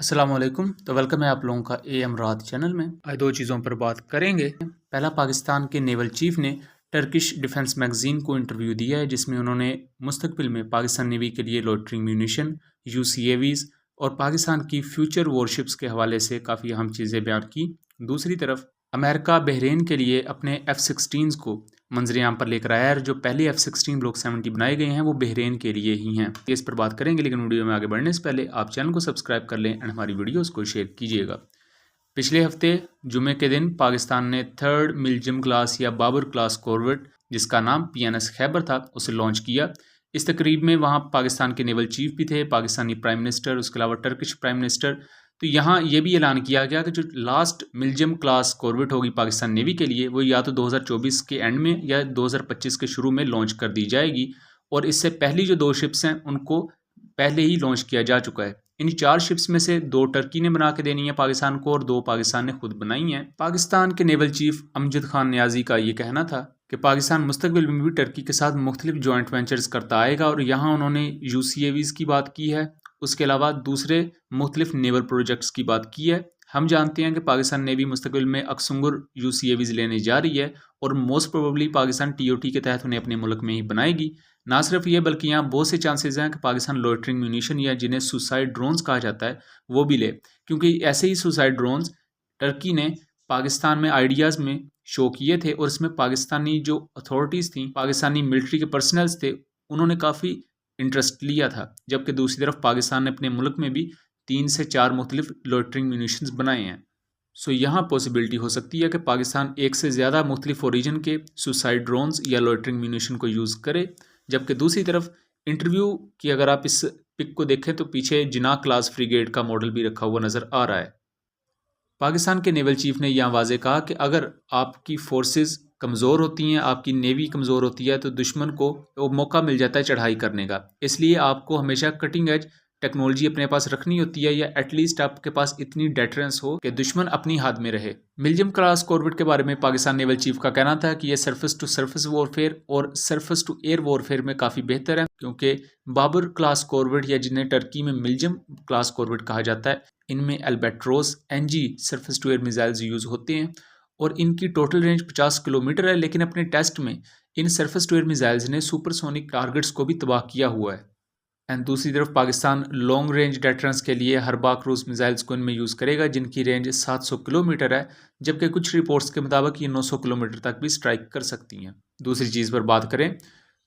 अस्सलामुअलैकुम। तो वेलकम है आप लोगों का एम रात चैनल में। आज दो चीज़ों पर बात करेंगे। पहला, पाकिस्तान के नेवल चीफ ने टर्किश डिफेंस मैगजीन को इंटरव्यू दिया है जिसमें उन्होंने मुस्तकबिल में पाकिस्तान नेवी के लिए लोटरिंग म्यूनिशन, यूसीएवीज और पाकिस्तान की फ्यूचर वॉरशिप्स के हवाले से काफ़ी अहम चीज़ें बयान की। दूसरी तरफ अमेरिका बहरीन के लिए अपने F-16 को मंजरेआम पर लेकर आया है। जो पहले F-16 ब्लॉक 70 बनाए गए हैं वो बहरीन के लिए ही हैं। इस पर बात करेंगे, लेकिन वीडियो में आगे बढ़ने से पहले आप चैनल को सब्सक्राइब कर लें एंड हमारी वीडियोस को शेयर कीजिएगा। पिछले हफ्ते जुमे के दिन पाकिस्तान ने 3rd मिल्जियम क्लास या बाबर क्लास कॉर्वेट, जिसका नाम PNS खैबर था, उसे लॉन्च किया। इस तकरीब में वहाँ पाकिस्तान के नेवल चीफ भी थे, पाकिस्तानी प्राइम मिनिस्टर, उसके अलावा टर्किश प्राइम मिनिस्टर। तो यहाँ ये भी ऐलान किया गया कि जो लास्ट मिल्जियम क्लास कॉर्वेट होगी पाकिस्तान नेवी के लिए, वो या तो 2024 के एंड में या 2025 के शुरू में लॉन्च कर दी जाएगी। और इससे पहली जो 2 शिप्स हैं उनको पहले ही लॉन्च किया जा चुका है। इन 4 शिप्स में से 2 टर्की ने बना के देनी है पाकिस्तान को और 2 पाकिस्तान ने खुद बनाई हैं। पाकिस्तान के नेवल चीफ अमजद खान नियाजी का ये कहना था कि पाकिस्तान मुस्तकबिल में भी टर्की के साथ मुख्तलिफ जॉइंट वेंचर्स करता आएगा और यहाँ उन्होंने यूसीएवीज की बात की है, उसके अलावा दूसरे मुख्तलिफ नेवल प्रोजेक्ट्स की बात की है। हम जानते हैं कि पाकिस्तान नेवी मुस्तकबिल में अक्सुंगुर यूसीएवीज लेने जा रही है और मोस्ट प्रोबेबली पाकिस्तान टीओटी के तहत उन्हें अपने मुल्क में ही बनाएगी। ना सिर्फ ये बल्कि यहाँ बहुत से चांसेस हैं कि पाकिस्तान लोटरिंग म्यूनिशन या जिन्हें सुसाइड ड्रोन्स कहा जाता है वो भी ले, क्योंकि ऐसे ही सुसाइड ड्रोन्स टर्की ने पाकिस्तान में आइडियाज़ में शो किए थे और इसमें पाकिस्तानी जो अथॉरिटीज़ थी, पाकिस्तानी मिलिट्री के पर्सनल्स थे, उन्होंने काफ़ी इंटरेस्ट लिया था। जबकि दूसरी तरफ पाकिस्तान ने अपने मुल्क में भी 3 से 4 मुख्तलिफ लोटरिंग म्यूनिशंस बनाए हैं। सो यहाँ पॉसिबिलिटी हो सकती है कि पाकिस्तान एक से ज़्यादा मुख्तलिफ ओरिजिन के सुसाइड ड्रोन्स या लोटरिंग म्यूनिशन को यूज़ करे। जबकि दूसरी तरफ इंटरव्यू की अगर आप इस पिक को देखें तो पीछे जिना क्लास फ्रिगेट का मॉडल भी रखा हुआ नज़र आ रहा है। पाकिस्तान के नेवल चीफ ने यहाँ वाजे कहा कि अगर आपकी फोर्सेस कमज़ोर होती हैं, आपकी नेवी कमज़ोर होती है, तो दुश्मन को मौका मिल जाता है चढ़ाई करने का। इसलिए आपको हमेशा कटिंग एज टेक्नोलॉजी अपने पास रखनी होती है या एटलीस्ट आपके पास इतनी डेटरेंस हो कि दुश्मन अपनी हद में रहे। मिल्जियम क्लास कॉर्वेट के बारे में पाकिस्तान नेवल चीफ का कहना था कि यह सरफेस टू सरफेस वॉरफेयर और सरफेस टू एयर वॉरफेयर में काफ़ी बेहतर है, क्योंकि बाबर क्लास कॉर्वेट या जिन्हें टर्की में मिल्जियम क्लास कॉर्वेट कहा जाता है, इनमें albatross NG surface to air missiles use होते हैं और इनकी टोटल रेंज 50 किलोमीटर है। लेकिन अपने टेस्ट में इन सरफेस टू एयर मिसाइल्स ने सुपरसोनिक टारगेट्स को भी तबाह किया हुआ है। एंड दूसरी तरफ पाकिस्तान लॉन्ग रेंज डेटरेंस के लिए हरबा क्रूज मिसाइल्स को इनमें यूज़ करेगा, जिनकी रेंज 700 किलोमीटर है, जबकि कुछ रिपोर्ट्स के मुताबिक ये 900 किलोमीटर तक भी स्ट्राइक कर सकती हैं। दूसरी चीज़ पर बात करें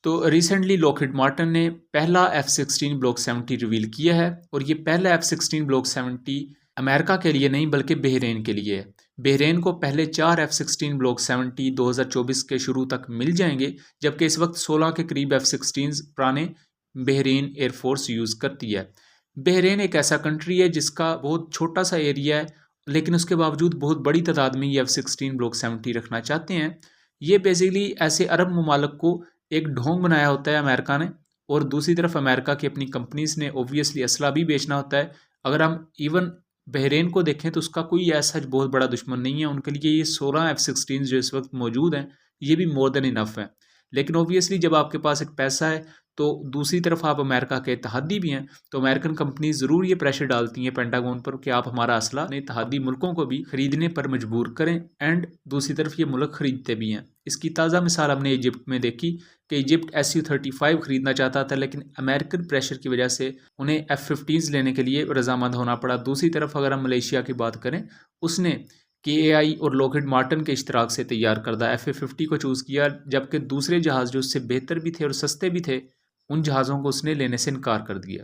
तो रिसेंटली लॉकहीड मार्टिन ने पहला F-16 ब्लॉक 70 रिवील किया है और ये पहला F-16 ब्लॉक 70 अमेरिका के लिए नहीं बल्कि बहरीन के लिए है। बहरीन को पहले 4 F-16 ब्लॉक 70 2024 के शुरू तक मिल जाएंगे, जबकि इस वक्त 16 के करीब F-16 पुराने बहरीन एयरफोर्स यूज़ करती है। बहरीन एक ऐसा कंट्री है जिसका बहुत छोटा सा एरिया है, लेकिन उसके बावजूद बहुत बड़ी तादाद में ये F-16 ब्लॉक 70 रखना चाहते हैं। ये बेसिकली ऐसे अरब ममालिक को एक ढोंग बनाया होता है अमेरिका ने, और दूसरी तरफ अमेरिका की अपनी कंपनीज ने ओब्वियसली असला भी बेचना होता है। अगर हम इवन बहरीन को देखें तो उसका कोई ऐसा बहुत बड़ा दुश्मन नहीं है, उनके लिए ये 16 F-16 जो इस वक्त मौजूद हैं ये भी मोर देन इनफ है। लेकिन ओब्वियसली जब आपके पास एक पैसा है तो दूसरी तरफ आप अमेरिका के इत्तेहादी भी हैं, तो अमेरिकन कंपनी ज़रूर ये प्रेशर डालती हैं पेंटागन पर कि आप हमारा असला इत्तेहादी मुल्कों को भी खरीदने पर मजबूर करें, एंड दूसरी तरफ ये मुल्क खरीदते भी हैं। इसकी ताज़ा मिसाल हमने इजिप्ट में देखी कि इजिप्ट Su-35 खरीदना चाहता था, लेकिन अमेरिकन प्रेशर की वजह से उन्हें F-15 लेने के लिए रजामंद होना पड़ा। दूसरी तरफ अगर हम मलेशिया की बात करें, उसने KAI और लॉकहीड मार्टिन के इश्तराक से तैयार करदा FA-50 को चूज़ किया, जबकि दूसरे जहाज़ जो उससे बेहतर भी थे और सस्ते भी थे, उन जहाज़ों को उसने लेने से इनकार कर दिया।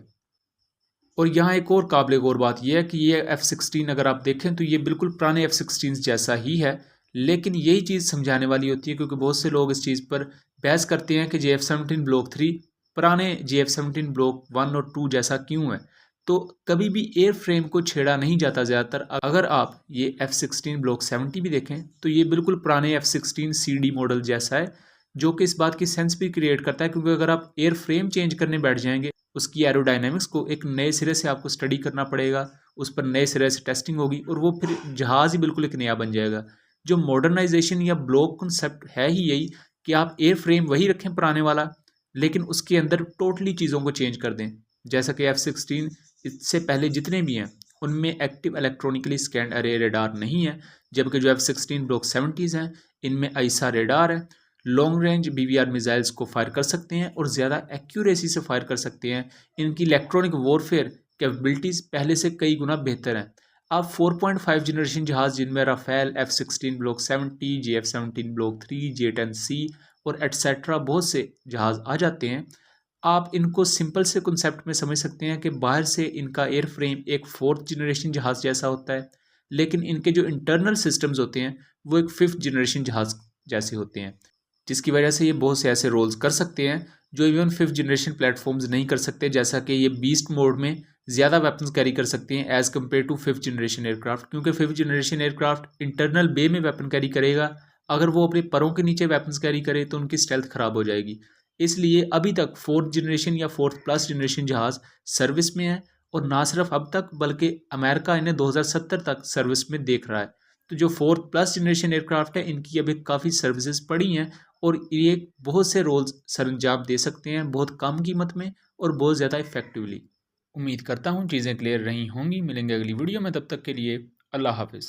और यहाँ एक और काबिल गौर बात यह है कि ये F-16 अगर आप देखें तो ये बिल्कुल पुराने F-16 जैसा ही है, लेकिन यही चीज़ समझाने वाली होती है, क्योंकि बहुत से लोग इस चीज़ पर बहस करते हैं कि JF-17 ब्लॉक 3 पुराने JF-17 ब्लॉक 1 और 2 जैसा क्यों है। तो कभी भी एयर फ्रेम को छेड़ा नहीं जाता ज़्यादातर। अगर आप ये F-16 ब्लॉक 70 भी देखें तो ये बिल्कुल पुराने F-16 CD मॉडल जैसा है, जो कि इस बात की सेंस भी क्रिएट करता है, क्योंकि अगर आप एयर फ्रेम चेंज करने बैठ जाएंगे, उसकी एरोडायनेमिक्स को एक नए सिरे से आपको स्टडी करना पड़ेगा, उस पर नए सिरे से टेस्टिंग होगी और वो फिर जहाज़ ही बिल्कुल एक नया बन जाएगा। जो मॉडर्नाइजेशन या ब्लॉक कंसेप्ट है ही यही कि आप एयर फ्रेम वही रखें पुराने वाला, लेकिन उसके अंदर टोटली चीज़ों को चेंज कर दें। जैसा कि F-16 इससे पहले जितने भी हैं उनमें एक्टिव इलेक्ट्रॉनिकली स्कैंड अरे रेडार नहीं है, जबकि जो F-16 ब्लॉक 70s हैं इनमें आईसा रेडार है। लॉन्ग रेंज BVR मिसाइल्स को फायर कर सकते हैं और ज़्यादा एक्यूरेसी से फायर कर सकते हैं। इनकी इलेक्ट्रॉनिक वॉरफेयर कैपेबिलिटीज़ पहले से कई गुना बेहतर हैं। अब 4.5 जनरेशन जहाज़ जिनमें Rafale, F-16 block 70, JF-17 block 3, J-10C और एट्सेट्रा बहुत से जहाज़ आ जाते हैं। आप इनको सिंपल से कॉन्सेप्ट में समझ सकते हैं कि बाहर से इनका एयर फ्रेम एक 4th जनरेशन जहाज़ जैसा होता है, लेकिन इनके जो इंटरनल सिस्टम्स होते हैं वो एक 5th जनरेशन जहाज़ जैसे होते हैं, जिसकी वजह से ये बहुत से ऐसे रोल्स कर सकते हैं जो इवन 5th जनरेशन प्लेटफॉर्म्स नहीं कर सकते। जैसा कि ये बीस्ट मोड में ज़्यादा वेपन्स कैरी कर सकते हैं as compare to 5th generation aircraft, क्योंकि 5th जनरेशन एयरक्राफ्ट इंटरनल बे में वेपन कैरी करेगा। अगर वो अपने परों के नीचे वेपन्स कैरी करे तो उनकी स्टेल्थ ख़राब हो जाएगी। इसलिए अभी तक 4th जनरेशन या 4th प्लस जनरेशन जहाज़ सर्विस में है, और ना सिर्फ अब तक बल्कि अमेरिका इन्हें 2070 तक सर्विस में देख रहा है। तो जो 4th प्लस जनरेशन एयरक्राफ्ट है इनकी अभी काफ़ी सर्विसेज पड़ी हैं और ये बहुत से रोल्स सरंजाम दे सकते हैं बहुत कम कीमत में और बहुत ज़्यादा इफेक्टिवली। उम्मीद करता हूँ चीज़ें क्लियर रही होंगी। मिलेंगे अगली वीडियो में, तब तक के लिए अल्लाह हाफिज़।